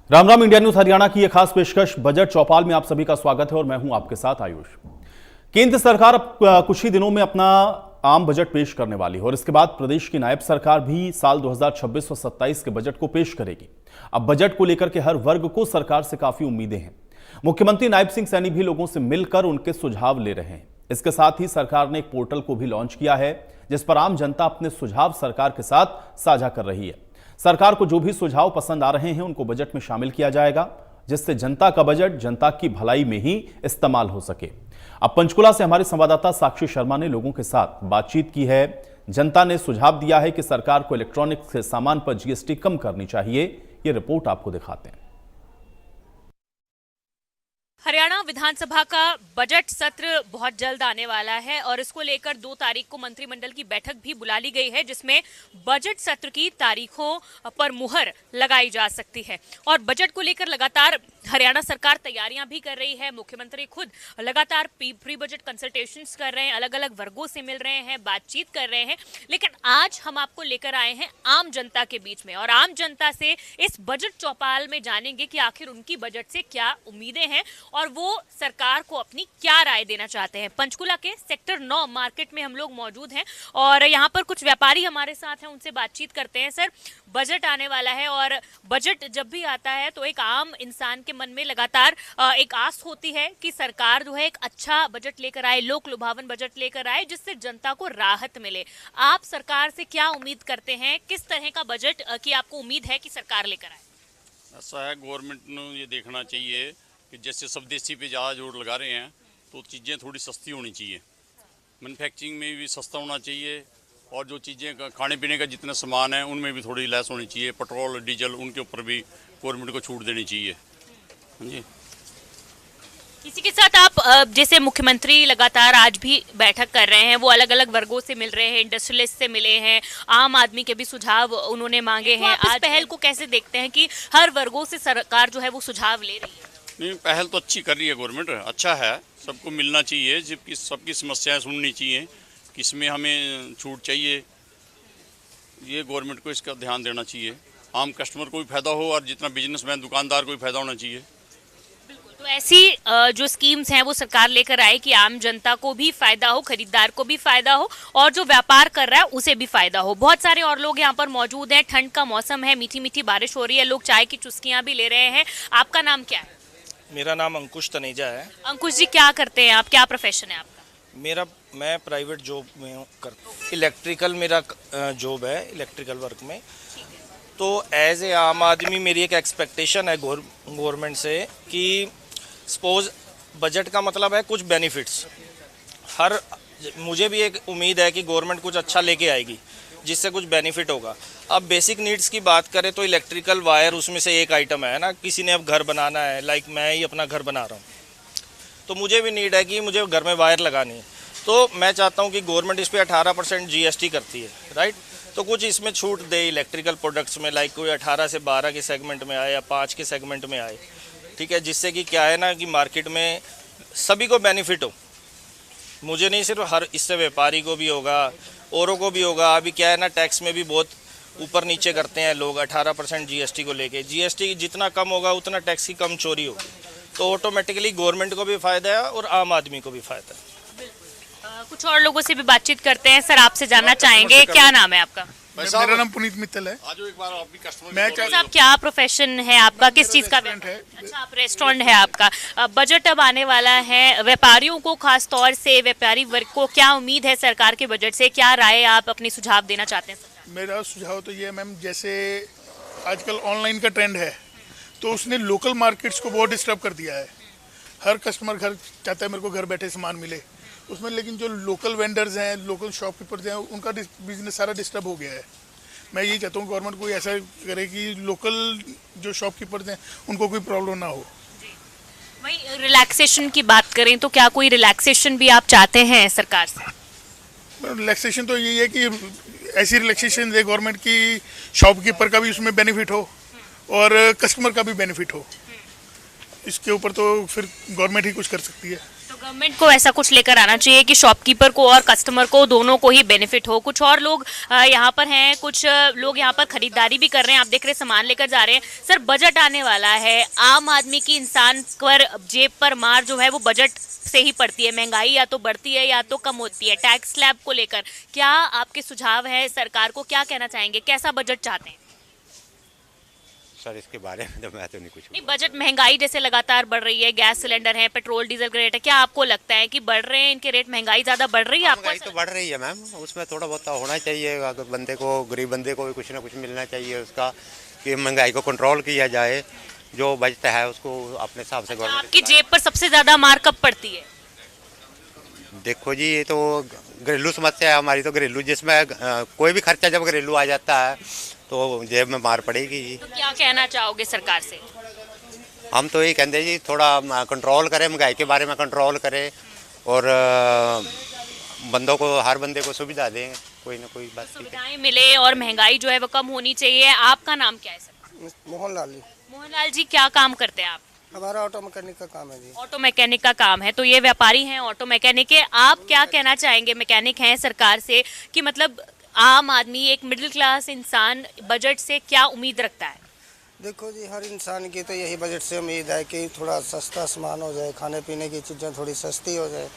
Ram Ram. India news Haryana की यह खास पेशकश बजट चौपाल में आप सभी का स्वागत है और मैं हूं आपके साथ आयुष। केंद्र सरकार अब कुछ ही दिनों में अपना आम बजट पेश करने वाली है और इसके बाद प्रदेश की नायब सरकार भी साल 2026 और 27 के बजट को पेश करेगी। अब बजट को लेकर के हर वर्ग को सरकार से काफी उम्मीदें हैं। मुख्यमंत्री नायब सिंह सैनी भी लोगों से मिलकर उनके सुझाव ले रहे हैं। इसके साथ ही सरकार ने एक पोर्टल को भी लॉन्च किया है जिस पर आम जनता अपने सुझाव सरकार के साथ साझा कर रही है। सरकार को जो भी सुझाव पसंद आ रहे हैं उनको बजट में शामिल किया जाएगा, जिससे जनता का बजट जनता की भलाई में ही इस्तेमाल हो सके। अब पंचकुला से हमारे संवाददाता साक्षी शर्मा ने लोगों के साथ बातचीत की है। जनता ने सुझाव दिया है कि सरकार को इलेक्ट्रॉनिक्स के सामान पर जीएसटी कम करनी चाहिए। ये रिपोर्ट आपको दिखाते हैं। हरियाणा विधानसभा का बजट सत्र बहुत जल्द आने वाला है और इसको लेकर 2 तारीख को मंत्रिमंडल की बैठक भी बुला ली गई है, जिसमें बजट सत्र की तारीखों पर मुहर लगाई जा सकती है। और बजट को लेकर लगातार हरियाणा सरकार तैयारियां भी कर रही है। मुख्यमंत्री खुद लगातार प्री बजट कंसल्टेशंस कर रहे हैं, अलग अलग वर्गों से मिल रहे हैं, बातचीत कर रहे हैं। लेकिन आज हम आपको लेकर आए हैं आम जनता के बीच में और आम जनता से इस बजट चौपाल में जानेंगे कि आखिर उनकी बजट से क्या उम्मीदें हैं और वो सरकार को अपनी क्या राय देना चाहते हैं। पंचकुला के सेक्टर 9 मार्केट में हम लोग मौजूद हैं और यहाँ पर कुछ व्यापारी हमारे साथ हैं, उनसे बातचीत करते हैं। सर, बजट आने वाला है और बजट जब भी आता है तो एक आम इंसान के मन में लगातार एक आस होती है कि सरकार जो है एक अच्छा बजट लेकर आए, लोक लुभावन बजट लेकर आए, जिससे जनता को राहत मिले। आप सरकार से क्या उम्मीद करते हैं? किस तरह का बजट की आपको उम्मीद है कि सरकार लेकर आए? ऐसा है, गवर्नमेंट को ये देखना चाहिए कि जैसे स्वदेशी पे ज़्यादा जोर लगा रहे हैं तो चीज़ें थोड़ी सस्ती होनी चाहिए। मैन्युफैक्चरिंग में भी सस्ता होना चाहिए और जो चीज़ें खाने पीने का जितना सामान है उनमें भी थोड़ी लेस होनी चाहिए। पेट्रोल डीजल उनके ऊपर भी गवर्नमेंट को छूट देनी चाहिए। हाँ जी। इसी के साथ आप जैसे मुख्यमंत्री लगातार आज भी बैठक कर रहे हैं, वो अलग अलग वर्गों से मिल रहे हैं, इंडस्ट्रियलिस्ट से मिले हैं, आम आदमी के भी सुझाव उन्होंने मांगे हैं। आज पहल को कैसे देखते हैं कि हर वर्गों से सरकार जो है वो सुझाव ले रही है? नहीं, पहल तो अच्छी कर रही है गवर्नमेंट, अच्छा है, सबको मिलना चाहिए, जबकि सबकी समस्याएं सुननी चाहिए, किसमें हमें छूट चाहिए, ये गवर्नमेंट को इसका ध्यान देना चाहिए। आम कस्टमर को भी फायदा हो और जितना बिजनेसमैन दुकानदार को भी फायदा होना चाहिए। तो ऐसी जो स्कीम्स हैं वो सरकार लेकर आए कि आम जनता को भी फायदा हो, खरीदार को भी फायदा हो और जो व्यापार कर रहा है उसे भी फायदा हो। बहुत सारे और लोग यहाँ पर मौजूद हैं, ठंड का मौसम है, मीठी मीठी बारिश हो रही है, लोग चाय की चुस्कियाँ भी ले रहे हैं। आपका नाम क्या है? मेरा नाम अंकुश तनेजा है। अंकुश जी, क्या करते हैं आप? क्या प्रोफेशन है आपका? मैं प्राइवेट जॉब में करता हूँ, इलेक्ट्रिकल मेरा जॉब है, इलेक्ट्रिकल वर्क में। तो एज ए आम आदमी मेरी एक एक्सपेक्टेशन है गवर्नमेंट से कि सपोज बजट का मतलब है कुछ बेनिफिट्स। मुझे भी एक उम्मीद है कि गवर्नमेंट कुछ अच्छा लेके आएगी जिससे कुछ बेनिफिट होगा। अब बेसिक नीड्स की बात करें तो इलेक्ट्रिकल वायर उसमें से एक आइटम है ना। किसी ने अब घर बनाना है, लाइक मैं ही अपना घर बना रहा हूँ तो मुझे भी नीड है कि मुझे घर में वायर लगानी है। तो मैं चाहता हूँ कि गवर्नमेंट इस पर 18% GST करती है, राइट। तो कुछ इसमें छूट दे इलेक्ट्रिकल प्रोडक्ट्स में, लाइक कोई 18 से 12 के सेगमेंट में आए या 5 के सेगमेंट में आए, ठीक है, जिससे कि क्या है ना कि मार्केट में सभी को बेनिफिट हो। मुझे नहीं, सिर्फ इससे व्यापारी को भी होगा, औरों को भी होगा। अभी क्या है ना, टैक्स में भी बहुत ऊपर नीचे करते हैं लोग 18% GST को लेके। GST जितना कम होगा उतना टैक्स की कम चोरी होगी, तो ऑटोमेटिकली गवर्नमेंट को भी फ़ायदा है और आम आदमी को भी फ़ायदा है। कुछ और लोगों से भी बातचीत करते हैं। सर, आपसे जानना चाहेंगे, क्या नाम है आपका? मेरा नाम पुनीत मित्तल है। आप क्या प्रोफेशन है आपका? किस चीज़ का है? अच्छा, आप रेस्टोरेंट है आपका। बजट अब आने वाला है, व्यापारियों को खास तौर से, व्यापारी वर्ग को क्या उम्मीद है सरकार के बजट से? क्या राय आप अपनी सुझाव देना चाहते हैं? मेरा सुझाव तो ये है मैम, जैसे आजकल ऑनलाइन का ट्रेंड है तो उसने लोकल मार्केट्स को बहुत डिस्टर्ब कर दिया है। हर कस्टमर घर चाहता है मेरे को घर बैठे सामान मिले उसमें, लेकिन जो लोकल वेंडर्स हैं, लोकल शॉपकीपर्स हैं, उनका बिजनेस सारा डिस्टर्ब हो गया है। मैं यही चाहता हूँ गवर्नमेंट कोई ऐसा करे कि लोकल जो शॉपकीपर्स हैं उनको कोई प्रॉब्लम ना हो। वही रिलैक्सेशन की बात करें तो क्या कोई रिलैक्सेशन भी आप चाहते हैं सरकार से? रिलैक्सेशन तो यही है कि ऐसी रिलैक्सेशन दे गवर्नमेंट की शॉपकीपर का भी उसमें बेनिफिट हो और कस्टमर का भी बेनिफिट हो। इसके ऊपर तो फिर गवर्नमेंट ही कुछ कर सकती है। तो गवर्नमेंट को ऐसा कुछ लेकर आना चाहिए कि शॉपकीपर को और कस्टमर को दोनों को ही बेनिफिट हो। कुछ और लोग यहाँ पर हैं, कुछ लोग यहाँ पर खरीदारी भी कर रहे हैं, आप देख रहे हैं सामान लेकर जा रहे हैं। सर, बजट आने वाला है, आम आदमी की इंसान पर जेब पर मार जो है वो बजट से ही पड़ती है। महंगाई या तो बढ़ती है या तो कम होती है। टैक्स स्लैब को लेकर क्या आपके सुझाव है? सरकार को क्या कहना चाहेंगे, कैसा बजट चाहते हैं? सर इसके बारे में तो मैं तो नहीं कुछ नहीं, बजट महंगाई जैसे लगातार बढ़ रही है, गैस सिलेंडर है, पेट्रोल डीजल के रेट है, क्या आपको लगता है कि बढ़ रहे हैं इनके रेट, महंगाई ज्यादा बढ़ रही है? आपको महंगाई तो बढ़ रही है मैम, उसमें थोड़ा बहुत होना चाहिए। अगर बंदे को, गरीब बंदे को भी कुछ ना कुछ मिलना चाहिए उसका, कि महंगाई को कंट्रोल किया जाए। जो बजट है उसको अपने हिसाब से गवर्नमेंट। आपकी जेब पर सबसे ज्यादा मार कब पड़ती है? देखो जी, ये तो घरेलू समस्या है हमारी, तो घरेलू जिसमें कोई भी खर्चा जब घरेलू आ जाता है तो जेब में मार पड़ेगी जी। तो क्या कहना चाहोगे सरकार से? हम तो यही कहते हैं जी, थोड़ा कंट्रोल करें, महंगाई के बारे में कंट्रोल करें और बंदों को, हर बंदे को सुविधा दें, कोई ना कोई बात। सुविधाएं मिले और महंगाई जो है वो कम होनी चाहिए। आपका नाम क्या है सर? मोहनलाल जी। मोहनलाल जी, क्या काम करते हैं आप? हमारा ऑटो मैकेनिक का काम है जी। ऑटो मैकेनिक का काम है, तो ये व्यापारी हैं, ऑटो मैकेनिक है। आप क्या कहना चाहेंगे, मैकेनिक हैं, सरकार से, कि मतलब आम आदमी, एक मिडिल क्लास इंसान बजट से क्या उम्मीद रखता है? देखो जी, हर इंसान की तो यही बजट से उम्मीद है कि थोड़ा सस्ता सामान हो जाए, खाने पीने की चीज़ें थोड़ी सस्ती हो जाए।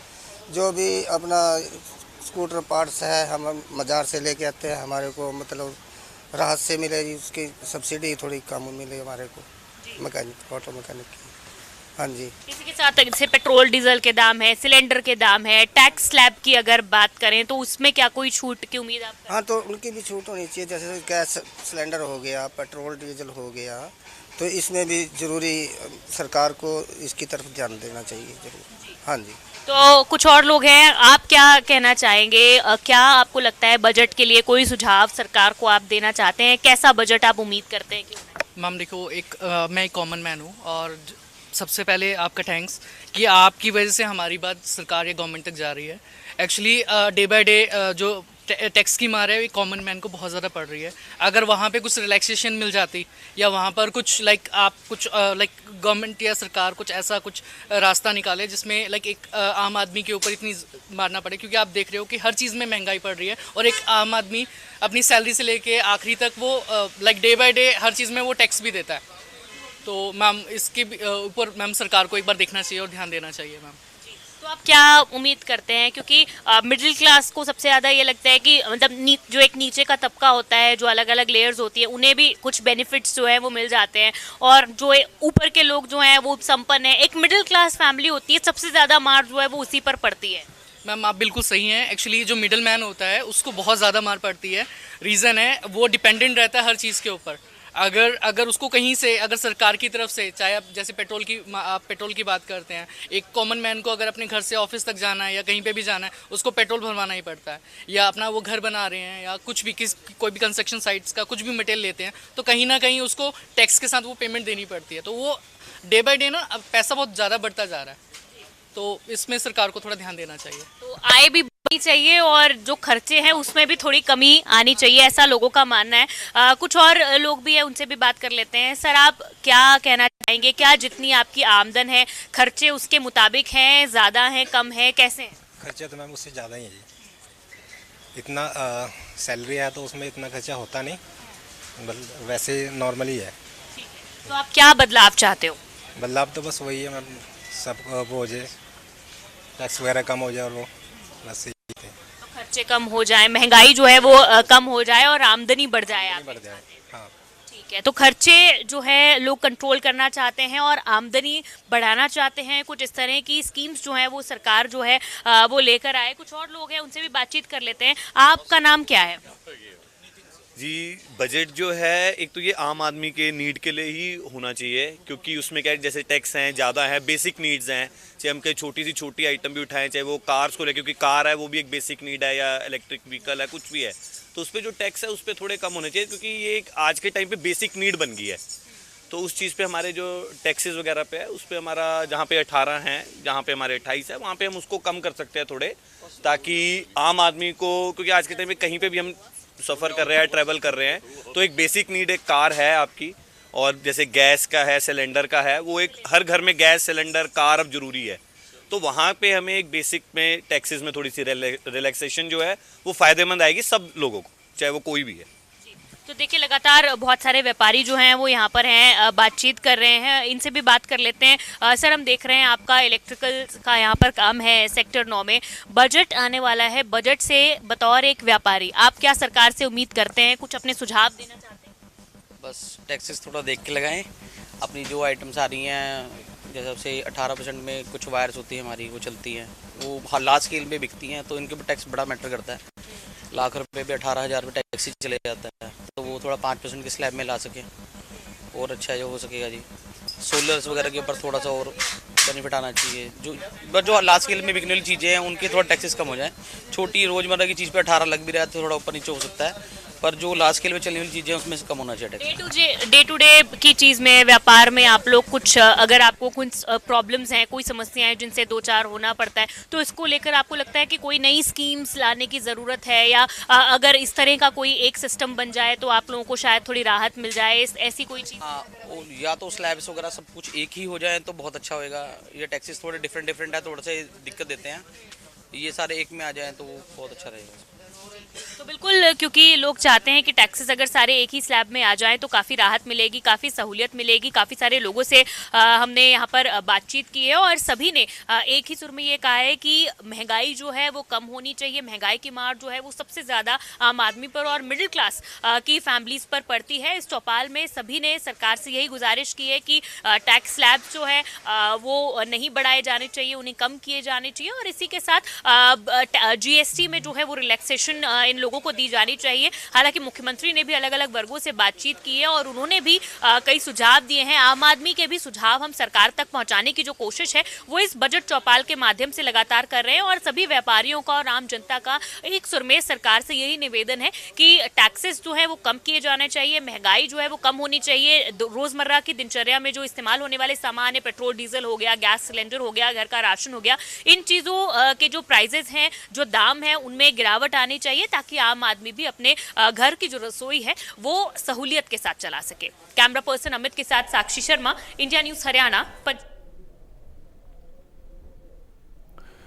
जो भी अपना स्कूटर पार्ट्स है हम बाजार से लेके आते हैं, हमारे को मतलब राहत से मिले जी, उसकी सब्सिडी थोड़ी कम मिले हमारे को, मैकेनिक, ऑटो मैकेनिक की। हाँ जी। इसी के साथ जैसे पेट्रोल डीजल के दाम है, सिलेंडर के दाम है, टैक्स स्लैब की अगर बात करें तो उसमें क्या कोई छूट की उम्मीद आप? हाँ, तो उनकी भी छूट होनी चाहिए। जैसे गैस सिलेंडर हो गया, पेट्रोल डीजल हो गया, तो इसमें भी ज़रूरी सरकार को इसकी तरफ ध्यान देना चाहिए जरूर। हाँ जी। तो कुछ और लोग हैं, आप क्या कहना चाहेंगे? क्या आपको लगता है बजट के लिए कोई सुझाव सरकार को आप देना चाहते हैं? कैसा बजट आप उम्मीद करते हैं कि? मैम देखो, मैं एक कॉमन मैन हूँ और सबसे पहले आपका थैंक्स कि आपकी वजह से हमारी बात सरकार या गवर्नमेंट तक जा रही है। एक्चुअली डे बाय डे जो टैक्स की मार है, कॉमन मैन को बहुत ज़्यादा पड़ रही है। अगर वहाँ पे कुछ रिलैक्सेशन मिल जाती या वहाँ पर कुछ गवर्नमेंट या सरकार कुछ ऐसा कुछ रास्ता निकाले जिसमें एक आम आदमी के ऊपर इतनी मारना पड़े, क्योंकि आप देख रहे हो कि हर चीज़ में महंगाई पड़ रही है और एक आम आदमी अपनी सैलरी से लेके आखिरी तक वो डे बाय डे हर चीज़ में वो टैक्स भी देता है। तो मैम इसके ऊपर मैम सरकार को एक बार देखना चाहिए और ध्यान देना चाहिए मैम। तो आप क्या उम्मीद करते हैं, क्योंकि मिडिल क्लास को सबसे ज़्यादा ये लगता है कि मतलब जो एक नीचे का तबका होता है, जो अलग अलग लेयर्स होती है, उन्हें भी कुछ बेनिफिट्स जो है वो मिल जाते हैं, और जो ऊपर के लोग जो हैं वो संपन्न है। एक मिडिल क्लास फैमिली होती है, सबसे ज़्यादा मार जो है वो उसी पर पड़ती है। मैम आप बिल्कुल सही हैं। एक्चुअली जो मिडिल मैन होता है उसको बहुत ज़्यादा मार पड़ती है। रीज़न है वो डिपेंडेंट रहता है हर चीज़ के ऊपर। अगर उसको कहीं से, अगर सरकार की तरफ से, चाहे आप जैसे आप पेट्रोल की बात करते हैं, एक कॉमन मैन को अगर अपने घर से ऑफिस तक जाना है या कहीं पे भी जाना है, उसको पेट्रोल भरवाना ही पड़ता है। या अपना वो घर बना रहे हैं या कुछ भी कोई भी कंस्ट्रक्शन साइट्स का कुछ भी मटेरियल लेते हैं, तो कहीं ना कहीं उसको टैक्स के साथ वो पेमेंट देनी पड़ती है। तो वो डे बाय डे ना अब पैसा बहुत ज़्यादा बढ़ता जा रहा है, तो इसमें सरकार को थोड़ा ध्यान देना चाहिए। तो आय भी बढ़नी चाहिए और जो खर्चे हैं उसमें भी थोड़ी कमी आनी चाहिए, ऐसा लोगों का मानना है। कुछ और लोग भी हैं, उनसे भी बात कर लेते हैं। सर, आप क्या कहना चाहेंगे? क्या जितनी आपकी आमदन है, खर्चे उसके मुताबिक हैं, ज़्यादा हैं, कम है, कैसे हैं? खर्चा तो मैम उससे ज़्यादा ही है जी। इतना सैलरी है तो उसमें इतना खर्चा होता नहीं, वैसे नॉर्मल ही है। तो आप क्या बदलाव चाहते हो? बदलाव तो बस वही है मैम, सब वो हो जाए, टैक्स वगैरह कम हो जाए और वो बस यही थे। तो खर्चे कम हो जाए, महंगाई जो है वो कम हो जाए और आमदनी बढ़ जाए। आप बढ़ जाए, हाँ ठीक है। तो खर्चे जो है लोग कंट्रोल करना चाहते हैं और आमदनी बढ़ाना चाहते हैं। कुछ इस तरह की स्कीम्स जो है वो सरकार जो है वो लेकर आए। कुछ और लोग हैं, उनसे भी बातचीत कर लेते हैं। आपका नाम क्या है? जी, बजट जो है एक तो ये आम आदमी के नीड के लिए ही होना चाहिए, क्योंकि उसमें क्या है, जैसे टैक्स हैं ज़्यादा है, बेसिक नीड्स हैं, चाहे हम कहीं छोटी से छोटी आइटम भी उठाएं, चाहे वो कार्स को ले, क्योंकि कार है वो भी एक बेसिक नीड है, या इलेक्ट्रिक व्हीकल है, कुछ भी है, तो उस पर जो टैक्स है उस पर थोड़े कम होने चाहिए, क्योंकि ये एक आज के टाइम पे बेसिक नीड बन गई है। तो उस चीज़ पे हमारे जो टैक्सेस वगैरह पे है उस पर हमारा जहाँ पे 18 हैं, जहाँ पे हमारे 28 है, वहाँ पे हम उसको कम कर सकते हैं थोड़े, ताकि आम आदमी को, क्योंकि आज के टाइम में कहीं पे भी हम सफ़र कर रहे हैं, ट्रैवल कर रहे हैं, तो एक बेसिक नीड एक कार है आपकी, और जैसे गैस का है, सिलेंडर का है, वो एक हर घर में गैस, सिलेंडर, कार अब ज़रूरी है। तो वहाँ पे हमें एक बेसिक में टैक्सेस में थोड़ी सी रिलैक्सेशन जो है वो फ़ायदेमंद आएगी सब लोगों को, चाहे वो कोई भी है। तो देखिए लगातार बहुत सारे व्यापारी जो हैं वो यहाँ पर हैं, बातचीत कर रहे हैं, इनसे भी बात कर लेते हैं। सर, हम देख रहे हैं आपका इलेक्ट्रिकल का यहाँ पर काम है सेक्टर 9 में, बजट आने वाला है, बजट से बतौर एक व्यापारी आप क्या सरकार से उम्मीद करते हैं, कुछ अपने सुझाव देना चाहते हैं? बस टैक्सेस थोड़ा देख के लगाएं, अपनी जो आइटम्स आ रही हैं जैसे 18% में कुछ वायर्स होती हैं हमारी, वो चलती हैं, वो लार्ज स्केल पे बिकती हैं, तो इनके ऊपर टैक्स बड़ा मैटर करता है। लाख रुपए पे 18,000 रुपये टैक्स ही चले जाता है, तो वो थोड़ा 5% के स्लैब में ला सके और अच्छा जो हो सकेगा जी। सोलर्स वगैरह के ऊपर थोड़ा सा और बेनिफिट आना चाहिए, जो लार्ज स्केल में बिकने वाली चीज़ें हैं उनके थोड़ा टैक्सेस कम हो जाए। छोटी रोज़मर्रा की चीज़ पे 18 लग भी रहा है तो थोड़ा ऊपर नीचे हो सकता है, पर जो लार्ज स्केल में चलने वाली चीज़ें हैं उसमें से कम होना चाहिए टैक्स। डे टू डे की चीज़ में, व्यापार में आप लोग कुछ, अगर आपको कुछ प्रॉब्लम्स हैं, कोई समस्याएं हैं जिनसे दो चार होना पड़ता है, तो इसको लेकर आपको लगता है कि कोई नई स्कीम्स लाने की ज़रूरत है, या अगर इस तरह का कोई एक सिस्टम बन जाए तो आप लोगों को शायद थोड़ी राहत मिल जाए, ऐसी कोई चीज़? हाँ, या तो स्लैब्स वगैरह सब कुछ एक ही हो जाए तो बहुत अच्छा होएगा। ये टैक्सेस थोड़े डिफरेंट है, थोड़ा सा दिक्कत देते हैं, ये सारे एक में आ जाएँ तो बहुत अच्छा रहेगा। तो बिल्कुल, क्योंकि लोग चाहते हैं कि टैक्सेस अगर सारे एक ही स्लैब में आ जाएं तो काफ़ी राहत मिलेगी, काफ़ी सहूलियत मिलेगी। काफ़ी सारे लोगों से हमने यहाँ पर बातचीत की है और सभी ने एक ही सुर में ये कहा है कि महंगाई जो है वो कम होनी चाहिए। महंगाई की मार जो है वो सबसे ज़्यादा आम आदमी पर और मिडिल क्लास की फैमिलीज़ पर पड़ती है। इस चौपाल में सभी ने सरकार से यही गुजारिश की है कि टैक्स स्लैब जो है वो नहीं बढ़ाए जाने चाहिए, उन्हें कम किए जाने चाहिए, और इसी के साथ GST में जो है वो रिलैक्सेशन इन लोगों को दी जानी चाहिए। हालांकि मुख्यमंत्री ने भी अलग अलग वर्गों से बातचीत की है और उन्होंने भी कई सुझाव दिए हैं। आम आदमी के भी सुझाव हम सरकार तक पहुंचाने की जो कोशिश है वो इस बजट चौपाल के माध्यम से लगातार कर रहे हैं, और सभी व्यापारियों का और आम जनता का एक सुर में सरकार से यही निवेदन है कि टैक्सेस जो है वो कम किए जाने चाहिए, महंगाई जो है वो कम होनी चाहिए। रोजमर्रा की दिनचर्या में जो इस्तेमाल होने वाले सामान है, पेट्रोल डीजल हो गया, गैस सिलेंडर हो गया, घर का राशन हो गया, इन चीज़ों के जो प्राइजेस हैं, जो दाम है, उनमें गिरावट आनी चाहिए ताकि आम आदमी भी अपने घर की जो रसोई है वो सहूलियत के साथ चला सके। कैमरा पर्सन अमित के साथ साक्षी शर्मा, इंडिया न्यूज़ हरियाणा।